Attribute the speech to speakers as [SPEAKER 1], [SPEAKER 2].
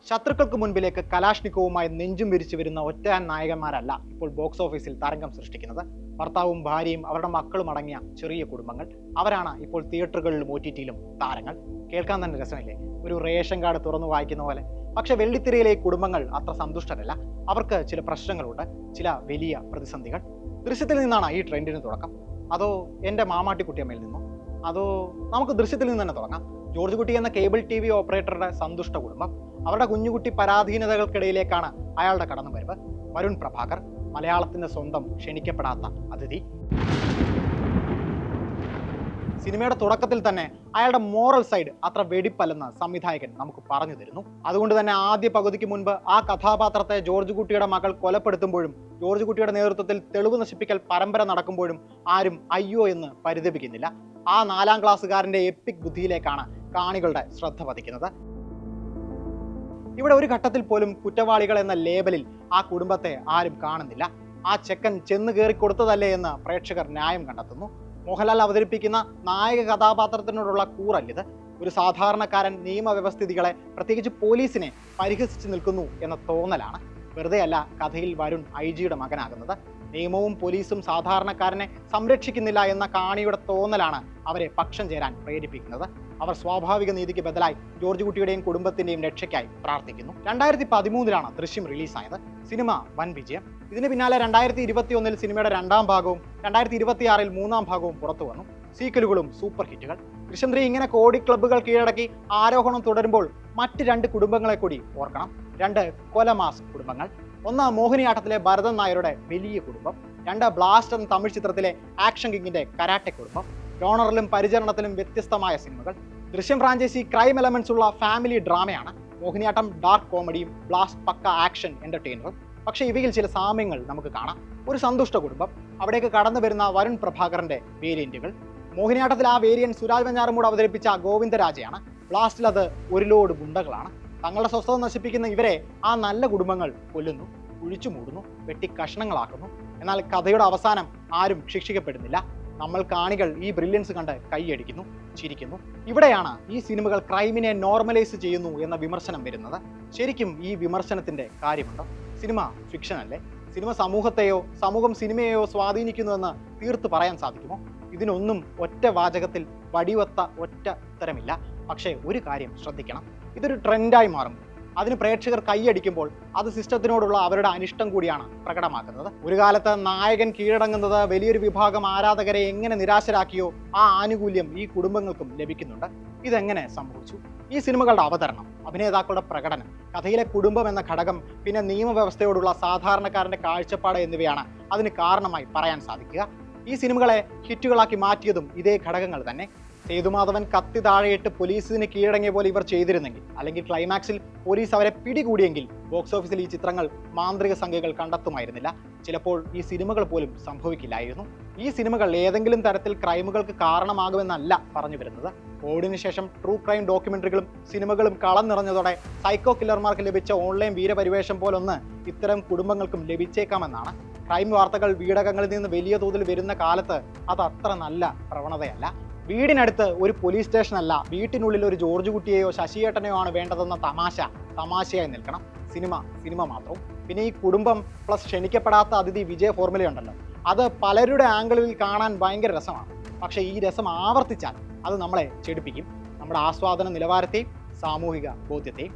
[SPEAKER 1] ശത്രുക്കൾക്ക് മുൻപിലേക്ക് കലാഷ്നിക്കോവുമായി നെഞ്ചും വിരിച്ചു വരുന്ന ഒറ്റയാൻ നായകന്മാരല്ല ഇപ്പോൾ ബോക്സ് ഓഫീസിൽ തരംഗം സൃഷ്ടിക്കുന്നത്. ഭർത്താവും ഭാര്യയും അവരുടെ മക്കളും അടങ്ങിയ ചെറിയ കുടുംബങ്ങൾ, അവരാണ് ഇപ്പോൾ തിയേറ്ററുകളിലും OTT-യിലും താരങ്ങൾ. കേൾക്കാൻ തന്നെ രസമില്ലേ, ഒരു റേഷൻ കാർഡ് തുറന്നു വായിക്കുന്ന പോലെ. പക്ഷെ വെള്ളിത്തിരയിലെ കുടുംബങ്ങൾ അത്ര സന്തുഷ്ടരല്ല. അവർക്ക് ചില പ്രശ്നങ്ങളുണ്ട്, ചില വലിയ പ്രതിസന്ധികൾ. ദൃശ്യത്തിൽ നിന്നാണ് ഈ ട്രെൻഡിന് തുടക്കം, അതോ എൻ്റെ മാമാട്ടിക്കുട്ടിയമ്മയിൽ നിന്നോ? അതോ നമുക്ക് ദൃശ്യത്തിൽ നിന്ന് തന്നെ തുടങ്ങാം. ജോർജ് കുട്ടി എന്ന കേബിൾ TV ഓപ്പറേറ്ററുടെ സന്തുഷ്ട കുടുംബം, അവരുടെ കുഞ്ഞുകുട്ടി പരാധീനതകൾക്കിടയിലേക്കാണ് അയാളുടെ കടന്നുവരവ്. വരുൺ പ്രഭാകർ, മലയാളത്തിന്റെ സ്വന്തം ക്ഷണിക്കപ്പെടാത്ത അതിഥി. സിനിമയുടെ തുടക്കത്തിൽ തന്നെ അയാളുടെ മോറൽ സൈഡ് അത്ര വെടിപ്പല്ലെന്ന് സംവിധായകൻ നമുക്ക് പറഞ്ഞു തരുന്നു. അതുകൊണ്ട് തന്നെ ആദ്യ പകുതിക്ക് മുൻപ് ആ കഥാപാത്രത്തെ ജോർജ് കുട്ടിയുടെ മകൾ കൊലപ്പെടുത്തുമ്പോഴും ജോർജ് കുട്ടിയുടെ നേതൃത്വത്തിൽ തെളിവ് നശിപ്പിക്കൽ പരമ്പര നടക്കുമ്പോഴും ആരും അയ്യോ എന്ന് പരിതപിക്കുന്നില്ല. ആ 4ാം ക്ലാസ്സുകാരന്റെ എപ്പിക് ബുദ്ധിയിലേക്കാണ് കാണികളുടെ ശ്രദ്ധ പതിക്കുന്നത്. ഇവിടെ ഒരു ഘട്ടത്തിൽ പോലും കുറ്റവാളികൾ എന്ന ലേബലിൽ ആ കുടുംബത്തെ ആരും കാണുന്നില്ല. ആ ചെക്കൻ ചെന്ന് കയറി കൊടുത്തതല്ലേ എന്ന് പ്രേക്ഷകർ ന്യായം കണ്ടെത്തുന്നു. മോഹൻലാൽ അവതരിപ്പിക്കുന്ന നായക കഥാപാത്രത്തിനോടുള്ള കൂറല്ലിത്. ഒരു സാധാരണക്കാരൻ നിയമവ്യവസ്ഥിതികളെ, പ്രത്യേകിച്ച് പോലീസിനെ പരിഹസിച്ച് നിൽക്കുന്നു എന്ന തോന്നലാണ്. വെറുതെയല്ല കഥയിൽ വരുൺ IG-യുടെ മകനാകുന്നത്. നിയമവും പോലീസും സാധാരണക്കാരനെ സംരക്ഷിക്കുന്നില്ല എന്ന കാണിയുടെ തോന്നലാണ് അവരെ പക്ഷം ചേരാൻ പ്രേരിപ്പിക്കുന്നത്. അവർ സ്വാഭാവിക നീതിക്ക് ബദലായി ജോർജ് കുട്ടിയുടെയും കുടുംബത്തിന്റെയും രക്ഷയ്ക്കായി പ്രാർത്ഥിക്കുന്നു. 2013-ലാണ് ദൃശ്യം റിലീസായത്. സിനിമ വൻ വിജയം. ഇതിന് പിന്നാലെ 2021-ൽ സിനിമയുടെ 2ാം ഭാഗവും 2026-ൽ 3ാം ഭാഗവും പുറത്തു വന്നു. സീക്വലുകളും സൂപ്പർ ഹിറ്റുകൾ. ദൃശ്യം 3 ഇങ്ങനെ കോടി ക്ലബ്ബുകൾ കീഴടക്കി ആരോഹണം തുടരുമ്പോൾ മറ്റ് 2 കുടുംബങ്ങളെ കൂടി ഓർക്കണം. 2 കൊലമാസ് കുടുംബങ്ങൾ. 1 മോഹിനിയാട്ടത്തിലെ ഭരതൻ നായരുടെ വലിയ കുടുംബം. 2 ബ്ലാസ്റ്റ് എന്ന തമിഴ് ചിത്രത്തിലെ ആക്ഷൻ കിങ്ങിന്റെ കരാട്ടെ കുടുംബം. ജോണറിലും പരിചരണത്തിലും വ്യത്യസ്തമായ സിനിമകൾ. ദൃശ്യം ഫ്രാഞ്ചൈസി ക്രൈം എലമെന്റ്സ് ഉള്ള ഫാമിലി ഡ്രാമയാണ്. മോഹിനിയാട്ടം ഡാർക്ക് കോമഡിയും ബ്ലാസ്റ്റ് പക്ക ആക്ഷൻ എന്റർടൈനറും. പക്ഷേ ഇവയിൽ ചില സാമ്യങ്ങൾ നമുക്ക് കാണാം. ഒരു സന്തുഷ്ട കുടുംബം, അവിടേക്ക് കടന്നു വരുന്ന വരുൺ പ്രഭാകറിന്റെ വേരിയന്റുകൾ. മോഹിനിയാട്ടത്തിൽ ആ വേരിയന്റ് സുരാജ് വെഞ്ഞാറമൂട് അവതരിപ്പിച്ച ഗോവിന്ദരാജയാണ്. ബ്ലാസ്റ്റിൽ അത് ഒരു ലോഡ് ഗുണ്ടകളാണ്. തങ്ങളുടെ സ്വസ്ഥത നശിപ്പിക്കുന്ന ഇവരെ ആ നല്ല കുടുംബങ്ങൾ കൊല്ലുന്നു, കുഴിച്ചു മൂടുന്നു, വെട്ടി കഷ്ണങ്ങളാക്കുന്നു. എന്നാൽ കഥയുടെ അവസാനം ആരും ശിക്ഷിക്കപ്പെടുന്നില്ല. നമ്മൾ കാണികൾ ഈ ബ്രില്യൻസ് കണ്ട് കൈയടിക്കുന്നു, ചിരിക്കുന്നു. ഇവിടെയാണ് ഈ സിനിമകൾ ക്രൈമിനെ നോർമലൈസ് ചെയ്യുന്നു എന്ന വിമർശനം വരുന്നത്. ശരിക്കും ഈ വിമർശനത്തിന്റെ കാര്യമുണ്ടോ? സിനിമ ഫിക്ഷൻ അല്ലേ? സിനിമ സമൂഹത്തെയോ സമൂഹം സിനിമയെയോ സ്വാധീനിക്കുന്നുവെന്ന് തീർത്ത് പറയാൻ സാധിക്കുമോ? ഇതിനൊന്നും ഒറ്റ വാചകത്തിൽ വടിവത്ത ഒറ്റ ഉത്തരമില്ല. പക്ഷേ ഒരു കാര്യം ശ്രദ്ധിക്കണം, ഇതൊരു ട്രെൻഡായി മാറും. അതിന് പ്രേക്ഷകർ കൈയടിക്കുമ്പോൾ അത് സിസ്റ്റത്തിനോടുള്ള അവരുടെ അനിഷ്ടം കൂടിയാണ് പ്രകടമാക്കുന്നത്. ഒരു കാലത്ത് നായകൻ കീഴടങ്ങുന്നത് വലിയൊരു വിഭാഗം ആരാധകരെ എങ്ങനെ നിരാശരാക്കിയോ ആ ആനുകൂല്യം ഈ കുടുംബങ്ങൾക്കും ലഭിക്കുന്നുണ്ട്. ഇതെങ്ങനെ സംഭവിച്ചു? ഈ സിനിമകളുടെ അവതരണം, അഭിനേതാക്കളുടെ പ്രകടനം, കഥയിലെ കുടുംബം എന്ന ഘടകം, പിന്നെ നിയമവ്യവസ്ഥയോടുള്ള സാധാരണക്കാരന്റെ കാഴ്ചപ്പാട് എന്നിവയാണ് അതിന് കാരണമായി പറയാൻ സാധിക്കുക. ഈ സിനിമകളെ ഹിറ്റുകളാക്കി മാറ്റിയതും ഇതേ ഘടകങ്ങൾ തന്നെ. സേതുമാധവൻ കത്തി താഴെയിട്ട് പോലീസിന് കീഴടങ്ങിയ പോലെ ഇവർ ചെയ്തിരുന്നെങ്കിൽ, അല്ലെങ്കിൽ ക്ലൈമാക്സിൽ പോലീസ് അവരെ പിടികൂടിയെങ്കിൽ ബോക്സ് ഓഫീസിൽ ഈ ചിത്രങ്ങൾ മാന്ത്രിക സംഖ്യകൾ കണ്ടെത്തുമായിരുന്നില്ല. ചിലപ്പോൾ ഈ സിനിമകൾ പോലും സംഭവിക്കില്ലായിരുന്നു. ഈ സിനിമകൾ ഏതെങ്കിലും തരത്തിൽ ക്രൈമുകൾക്ക് കാരണമാകുമെന്നല്ല പറഞ്ഞു വരുന്നത്. കോവിഡിന് ശേഷം ട്രൂ ക്രൈം ഡോക്യുമെന്ററികളും സിനിമകളും കളം നിറഞ്ഞതോടെ സൈക്കോ കില്ലർമാർക്ക് ലഭിച്ച ഓൺലൈൻ വീരപരിവേഷം പോലൊന്ന് ഇത്തരം കുടുംബങ്ങൾക്കും ലഭിച്ചേക്കാമെന്നാണ്. ക്രൈം വാർത്തകൾ വീടകങ്ങളിൽ നിന്ന് വലിയ തോതിൽ വരുന്ന കാലത്ത് അത് അത്ര നല്ല പ്രവണതയല്ല. വീടിനടുത്ത് ഒരു പോലീസ് സ്റ്റേഷനല്ല, വീട്ടിനുള്ളിൽ ഒരു ജോർജ് കുട്ടിയെയോ ശശിയേട്ടനെയോ ആണ് വേണ്ടതെന്ന തമാശയായി നിൽക്കണം. സിനിമ മാത്രവും. പിന്നെ ഈ കുടുംബം പ്ലസ് ക്ഷണിക്കപ്പെടാത്ത അതിഥി വിജയ ഫോർമുലയുണ്ടല്ലോ, അത് പലരുടെ ആംഗിളിൽ കാണാൻ ഭയങ്കര രസമാണ്. പക്ഷേ ഈ രസം ആവർത്തിച്ചാൽ അത് നമ്മളെ ചെടിപ്പിക്കും, നമ്മുടെ ആസ്വാദന നിലവാരത്തെയും സാമൂഹിക ബോധ്യത്തെയും.